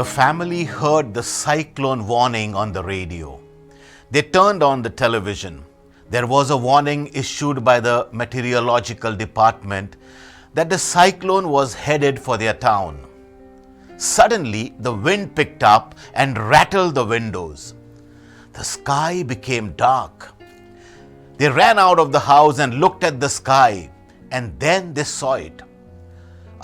The family heard the cyclone warning on the radio. They turned on the television. There was a warning issued by the meteorological department that the cyclone was headed for their town. Suddenly, the wind picked up and rattled the windows. The sky became dark. They ran out of the house and looked at the sky, and then they saw it.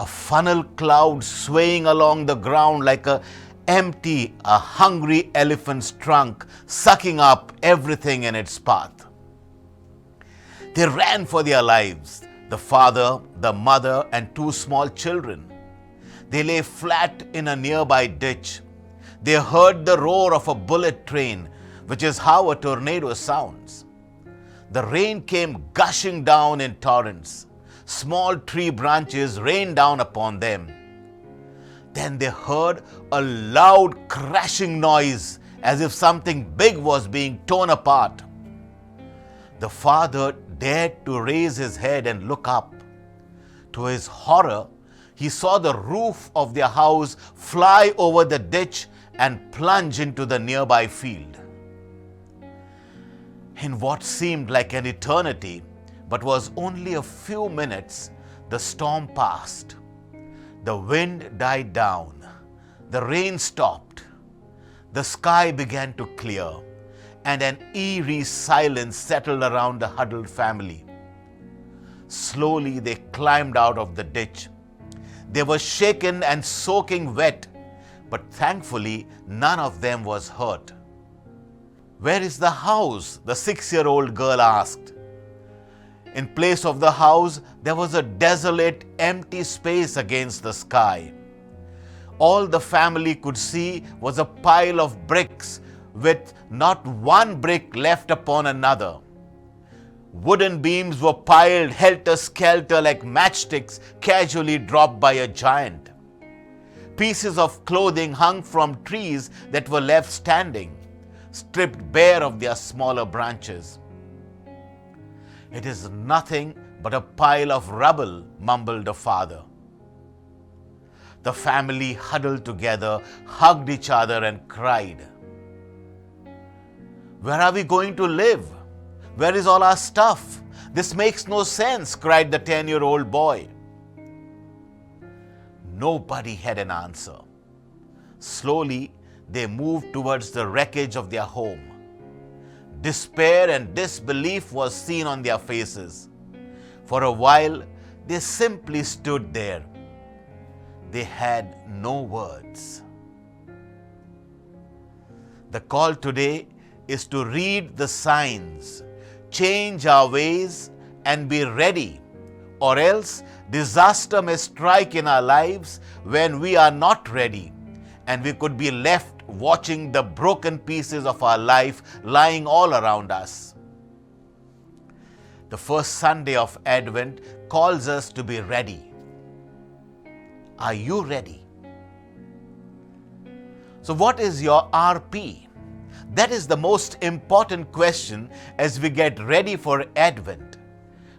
A funnel cloud swaying along the ground like a hungry elephant's trunk, sucking up everything in its path. They ran for their lives, the father, the mother, and two small children. They lay flat in a nearby ditch. They heard the roar of a bullet train, which is how a tornado sounds. The rain came gushing down in torrents. Small tree branches rained down upon them. Then they heard a loud crashing noise as if something big was being torn apart. The father dared to raise his head and look up. To his horror, he saw the roof of their house fly over the ditch and plunge into the nearby field. In what seemed like an eternity, but was only a few minutes, the storm passed. The wind died down. The rain stopped. The sky began to clear, and an eerie silence settled around the huddled family. Slowly they climbed out of the ditch. They were shaken and soaking wet, but thankfully none of them was hurt. "Where is the house?" the 6-year-old girl asked. In place of the house, there was a desolate, empty space against the sky. All the family could see was a pile of bricks with not one brick left upon another. Wooden beams were piled helter-skelter like matchsticks casually dropped by a giant. Pieces of clothing hung from trees that were left standing, stripped bare of their smaller branches. "It is nothing but a pile of rubble," mumbled the father. The family huddled together, hugged each other, and cried. "Where are we going to live? Where is all our stuff? This makes no sense," cried the 10-year-old boy. Nobody had an answer. Slowly, they moved towards the wreckage of their home. Despair and disbelief was seen on their faces. For a while, they simply stood there. They had no words. The call today is to read the signs, change our ways, and be ready, or else disaster may strike in our lives when we are not ready, and we could be left watching the broken pieces of our life lying all around us. The first Sunday of Advent calls us to be ready. Are you ready? So what is your RP? That is the most important question as we get ready for Advent.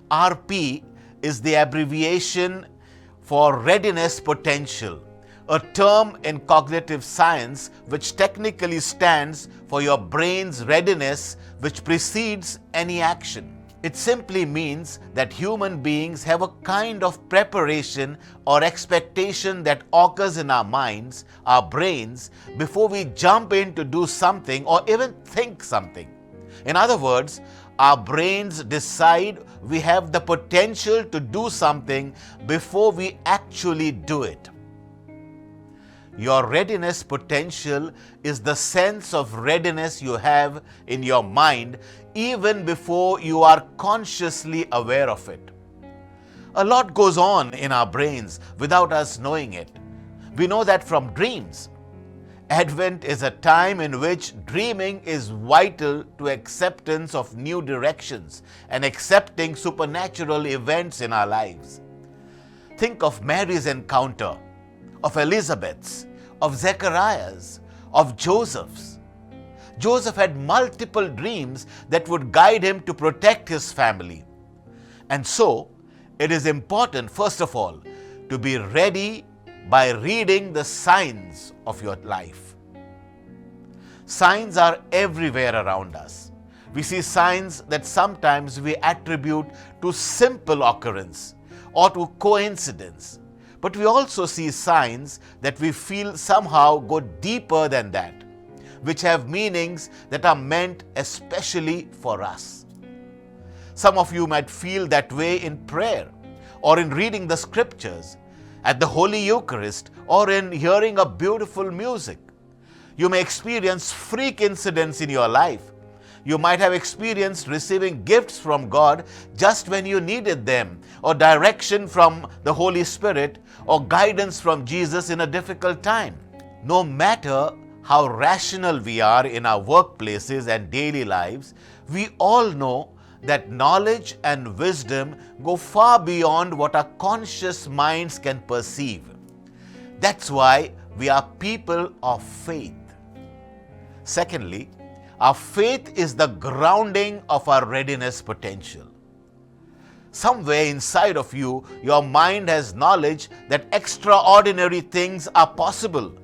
RP is the abbreviation for readiness potential, a term in cognitive science which technically stands for your brain's readiness which precedes any action. It simply means that human beings have a kind of preparation or expectation that occurs in our minds, our brains, before we jump in to do something or even think something. In other words, our brains decide we have the potential to do something before we actually do it. Your readiness potential is the sense of readiness you have in your mind even before you are consciously aware of it. A lot goes on in our brains without us knowing it. We know that from dreams. Advent is a time in which dreaming is vital to acceptance of new directions and accepting supernatural events in our lives. Think of Mary's encounter, of Elizabeth's, of Zechariah's, of Joseph's. Joseph had multiple dreams that would guide him to protect his family. And so, it is important, first of all, to be ready by reading the signs of your life. Signs are everywhere around us. We see signs that sometimes we attribute to simple occurrence or to coincidence. But we also see signs that we feel somehow go deeper than that, which have meanings that are meant especially for us. Some of you might feel that way in prayer, or in reading the scriptures, at the Holy Eucharist, or in hearing a beautiful music. You may experience freak incidents in your life. You might have experienced receiving gifts from God just when you needed them, or direction from the Holy Spirit, or guidance from Jesus in a difficult time. No matter how rational we are in our workplaces and daily lives, we all know that knowledge and wisdom go far beyond what our conscious minds can perceive. That's why we are people of faith. Secondly, our faith is the grounding of our readiness potential. Somewhere inside of you, your mind has knowledge that extraordinary things are possible.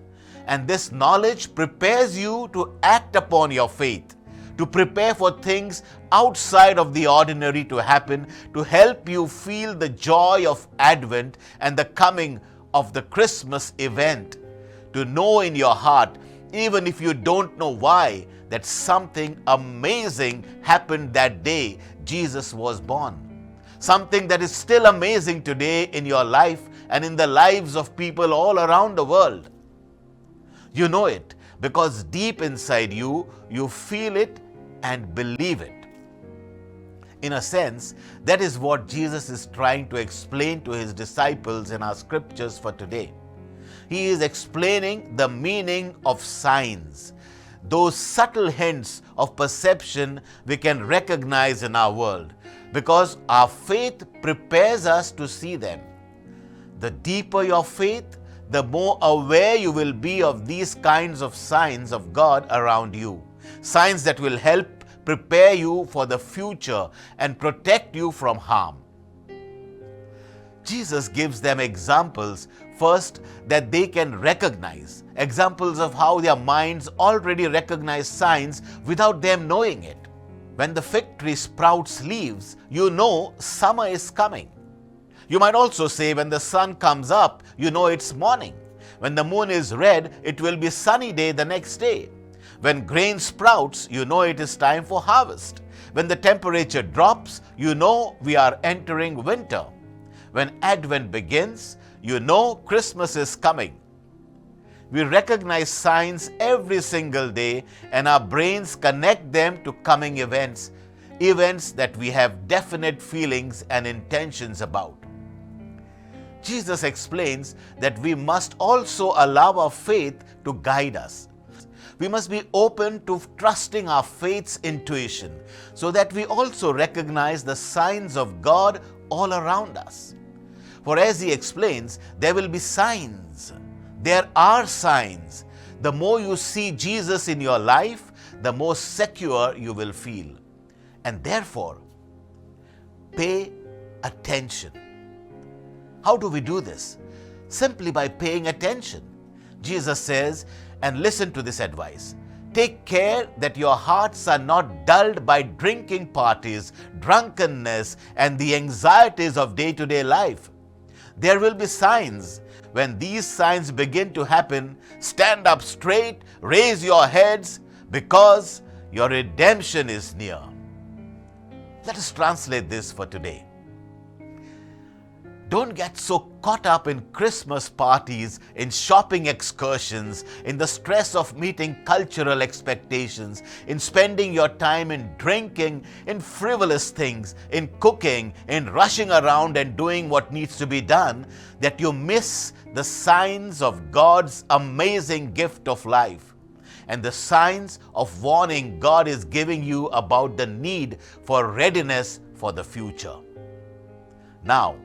And this knowledge prepares you to act upon your faith, to prepare for things outside of the ordinary to happen, to help you feel the joy of Advent and the coming of the Christmas event, to know in your heart, even if you don't know why, that something amazing happened that day Jesus was born. Something that is still amazing today in your life and in the lives of people all around the world. You know it because deep inside you, you feel it and believe it. In a sense, that is what Jesus is trying to explain to his disciples in our scriptures for today. He is explaining the meaning of signs, those subtle hints of perception we can recognize in our world, because our faith prepares us to see them. The deeper your faith, the more aware you will be of these kinds of signs of God around you. Signs that will help prepare you for the future and protect you from harm. Jesus gives them examples, first, that they can recognize. Examples of how their minds already recognize signs without them knowing it. When the fig tree sprouts leaves, you know summer is coming. You might also say when the sun comes up, you know it's morning. When the moon is red, it will be sunny day the next day. When grain sprouts, you know it is time for harvest. When the temperature drops, you know we are entering winter. When Advent begins, you know Christmas is coming. We recognize signs every single day, and our brains connect them to coming events, events that we have definite feelings and intentions about. Jesus explains that we must also allow our faith to guide us. We must be open to trusting our faith's intuition so that we also recognize the signs of God all around us. For as he explains, there will be signs. There are signs. The more you see Jesus in your life, the more secure you will feel. And therefore, pay attention. How do we do this? Simply by paying attention. Jesus says, and listen to this advice, take care that your hearts are not dulled by drinking parties, drunkenness, and the anxieties of day-to-day life. There will be signs. When these signs begin to happen, stand up straight, raise your heads, because your redemption is near. Let us translate this for today. Don't get so caught up in Christmas parties, in shopping excursions, in the stress of meeting cultural expectations, in spending your time in drinking, in frivolous things, in cooking, in rushing around and doing what needs to be done, that you miss the signs of God's amazing gift of life and the signs of warning God is giving you about the need for readiness for the future. Now,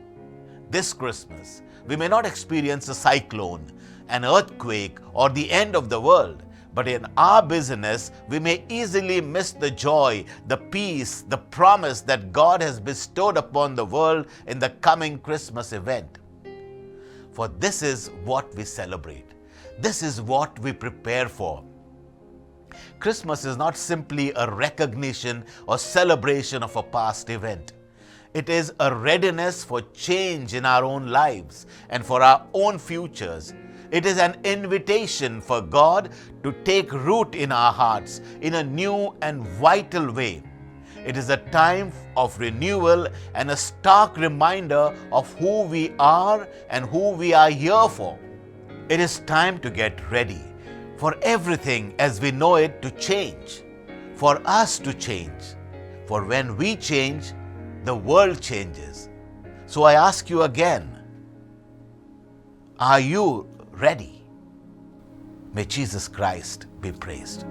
this Christmas, we may not experience a cyclone, an earthquake, or the end of the world, but in our busyness, we may easily miss the joy, the peace, the promise that God has bestowed upon the world in the coming Christmas event. For this is what we celebrate. This is what we prepare for. Christmas is not simply a recognition or celebration of a past event. It is a readiness for change in our own lives and for our own futures. It is an invitation for God to take root in our hearts in a new and vital way. It is a time of renewal and a stark reminder of who we are and who we are here for. It is time to get ready for everything as we know it to change, for us to change. For when we change, the world changes. So I ask you again, are you ready? May Jesus Christ be praised.